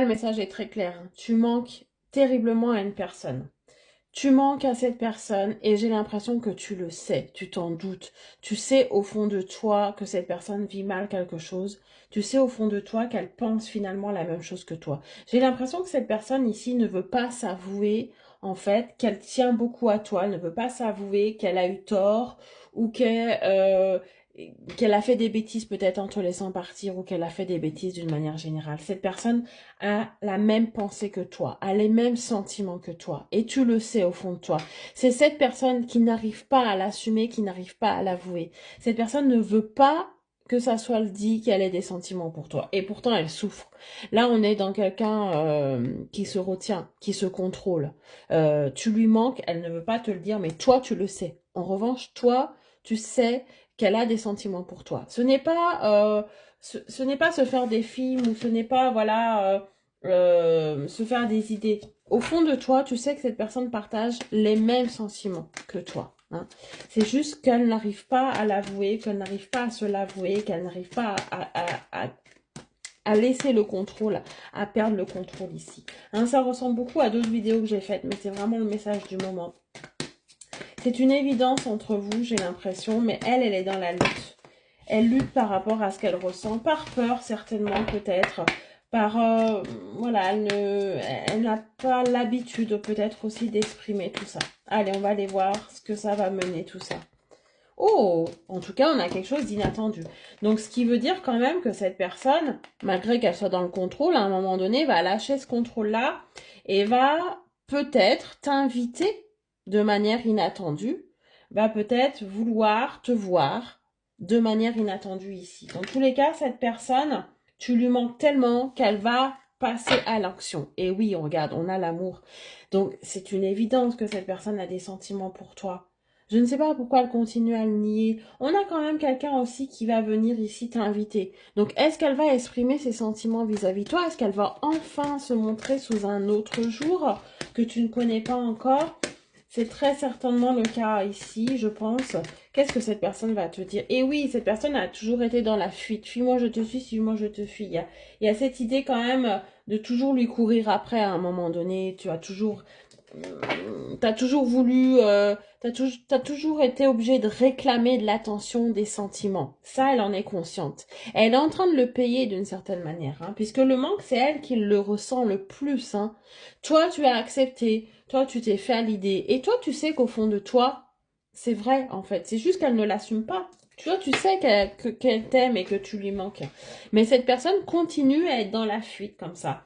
Le message est très clair. Tu manques terriblement à une personne. Tu manques à cette personne et j'ai l'impression que tu le sais, tu t'en doutes. Tu sais au fond de toi que cette personne vit mal quelque chose. Tu sais au fond de toi qu'elle pense finalement la même chose que toi. J'ai l'impression que cette personne ici ne veut pas s'avouer en fait qu'elle tient beaucoup à toi, elle ne veut pas s'avouer qu'elle a eu tort ou qu'elle a fait des bêtises peut-être en te laissant partir ou qu'elle a fait des bêtises d'une manière générale. Cette personne a la même pensée que toi, a les mêmes sentiments que toi, et tu le sais au fond de toi. C'est cette personne qui n'arrive pas à l'assumer, qui n'arrive pas à l'avouer. Cette personne ne veut pas que ça soit le dit qu'elle ait des sentiments pour toi, et pourtant elle souffre. Là, on est dans quelqu'un qui se retient, qui se contrôle. Tu lui manques, elle ne veut pas te le dire, mais toi, tu le sais. En revanche, toi, tu sais qu'elle a des sentiments pour toi. Ce n'est pas se faire des films ou ce n'est pas, voilà, se faire des idées. Au fond de toi, tu sais que cette personne partage les mêmes sentiments que toi. Hein. C'est juste qu'elle n'arrive pas à l'avouer, qu'elle n'arrive pas à se l'avouer, qu'elle n'arrive pas à laisser le contrôle, à perdre le contrôle ici. Hein, ça ressemble beaucoup à d'autres vidéos que j'ai faites, mais c'est vraiment le message du moment. C'est une évidence entre vous, j'ai l'impression, mais elle est dans la lutte. Elle lutte par rapport à ce qu'elle ressent, par peur certainement peut-être, par voilà, elle n'a pas l'habitude peut-être aussi d'exprimer tout ça. Allez, on va aller voir ce que ça va mener tout ça. Oh, en tout cas, on a quelque chose d'inattendu. Donc, ce qui veut dire quand même que cette personne, malgré qu'elle soit dans le contrôle, à un moment donné, va lâcher ce contrôle-là et va peut-être t'inviter de manière inattendue, va peut-être vouloir te voir de manière inattendue ici. Dans tous les cas, cette personne, tu lui manques tellement qu'elle va passer à l'action. Et oui, regarde, on a l'amour. Donc, c'est une évidence que cette personne a des sentiments pour toi. Je ne sais pas pourquoi elle continue à le nier. On a quand même quelqu'un aussi qui va venir ici t'inviter. Donc, est-ce qu'elle va exprimer ses sentiments vis-à-vis de toi? Est-ce qu'elle va enfin se montrer sous un autre jour que tu ne connais pas encore? C'est très certainement le cas ici, je pense. Qu'est-ce que cette personne va te dire? Et oui, cette personne a toujours été dans la fuite. Fuis-moi, je te suis, suis-moi, je te fuis. Il y a cette idée quand même de toujours lui courir après à un moment donné. Tu as toujours t'as toujours voulu, t'as toujours été obligé de réclamer de l'attention, des sentiments. Ça, elle en est consciente. Elle est en train de le payer d'une certaine manière, hein, puisque le manque, c'est elle qui le ressent le plus. Hein. Toi, tu as accepté, toi, tu t'es fait à l'idée, et toi, tu sais qu'au fond de toi, c'est vrai, en fait. C'est juste qu'elle ne l'assume pas. Toi, tu sais qu'elle t'aime et que tu lui manques. Mais cette personne continue à être dans la fuite comme ça.